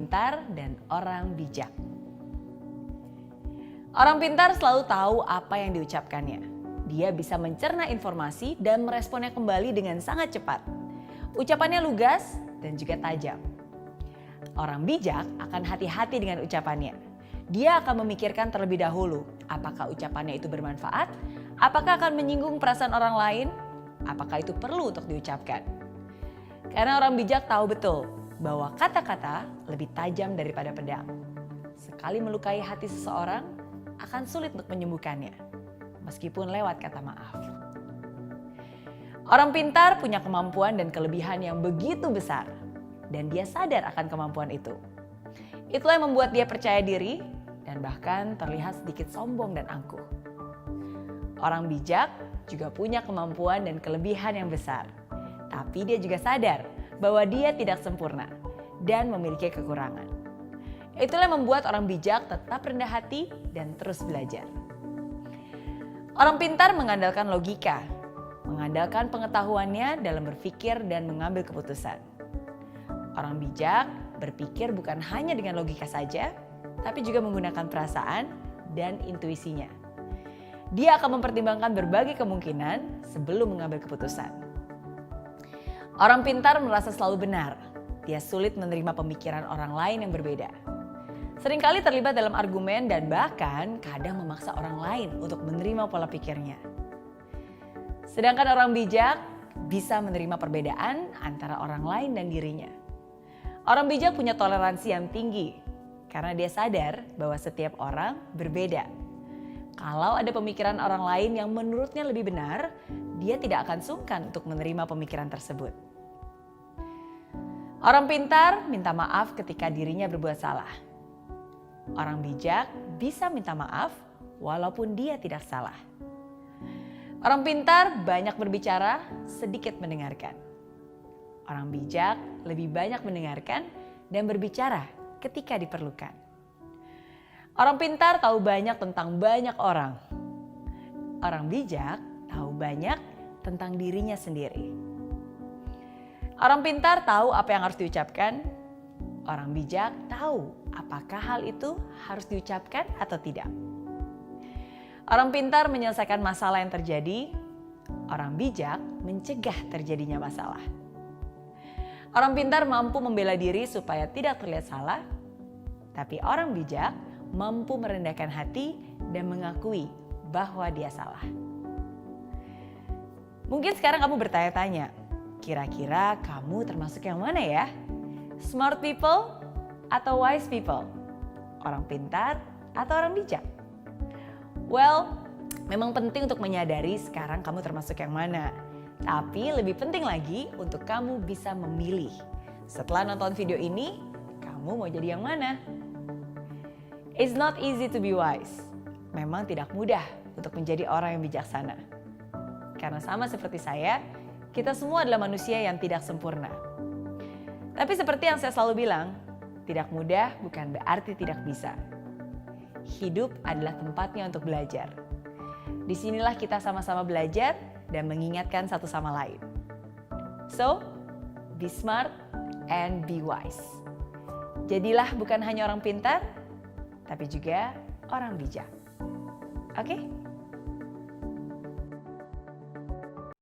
pintar dan orang bijak. Orang pintar selalu tahu apa yang diucapkannya. Dia bisa mencerna informasi dan meresponnya kembali dengan sangat cepat. Ucapannya lugas dan juga tajam. Orang bijak akan hati-hati dengan ucapannya. Dia akan memikirkan terlebih dahulu apakah ucapannya itu bermanfaat, apakah akan menyinggung perasaan orang lain, apakah itu perlu untuk diucapkan. Karena orang bijak tahu betul bahwa kata-kata lebih tajam daripada pedang. Sekali melukai hati seseorang, akan sulit untuk menyembuhkannya, meskipun lewat kata maaf. Orang pintar punya kemampuan dan kelebihan yang begitu besar, dan dia sadar akan kemampuan itu. Itulah yang membuat dia percaya diri dan bahkan terlihat sedikit sombong dan angkuh. Orang bijak juga punya kemampuan dan kelebihan yang besar, tapi dia juga sadar bahwa dia tidak sempurna dan memiliki kekurangan. Itulah yang membuat orang bijak tetap rendah hati dan terus belajar. Orang pintar mengandalkan logika, mengandalkan pengetahuannya dalam berpikir dan mengambil keputusan. Orang bijak berpikir bukan hanya dengan logika saja, tapi juga menggunakan perasaan dan intuisinya. Dia akan mempertimbangkan berbagai kemungkinan sebelum mengambil keputusan. Orang pintar merasa selalu benar. Dia sulit menerima pemikiran orang lain yang berbeda. Seringkali terlibat dalam argumen dan bahkan kadang memaksa orang lain untuk menerima pola pikirnya. Sedangkan orang bijak bisa menerima perbedaan antara orang lain dan dirinya. Orang bijak punya toleransi yang tinggi karena dia sadar bahwa setiap orang berbeda. Kalau ada pemikiran orang lain yang menurutnya lebih benar, dia tidak akan sungkan untuk menerima pemikiran tersebut. Orang pintar minta maaf ketika dirinya berbuat salah. Orang bijak bisa minta maaf walaupun dia tidak salah. Orang pintar banyak berbicara, sedikit mendengarkan. Orang bijak lebih banyak mendengarkan dan berbicara ketika diperlukan. Orang pintar tahu banyak tentang banyak orang. Orang bijak tahu banyak tentang dirinya sendiri. Orang pintar tahu apa yang harus diucapkan. Orang bijak tahu apakah hal itu harus diucapkan atau tidak. Orang pintar menyelesaikan masalah yang terjadi. Orang bijak mencegah terjadinya masalah. Orang pintar mampu membela diri supaya tidak terlihat salah. Tapi orang bijak mampu merendahkan hati dan mengakui bahwa dia salah. Mungkin sekarang kamu bertanya-tanya, kira-kira kamu termasuk yang mana ya? Smart people atau wise people? Orang pintar atau orang bijak? Well, memang penting untuk menyadari sekarang kamu termasuk yang mana. Tapi lebih penting lagi untuk kamu bisa memilih. Setelah nonton video ini, kamu mau jadi yang mana? It's not easy to be wise. Memang tidak mudah untuk menjadi orang yang bijaksana. Karena sama seperti saya, kita semua adalah manusia yang tidak sempurna. Tapi seperti yang saya selalu bilang, tidak mudah bukan berarti tidak bisa. Hidup adalah tempatnya untuk belajar. Disinilah kita sama-sama belajar dan mengingatkan satu sama lain. So, be smart and be wise. Jadilah bukan hanya orang pintar, tapi juga orang bijak. Oke?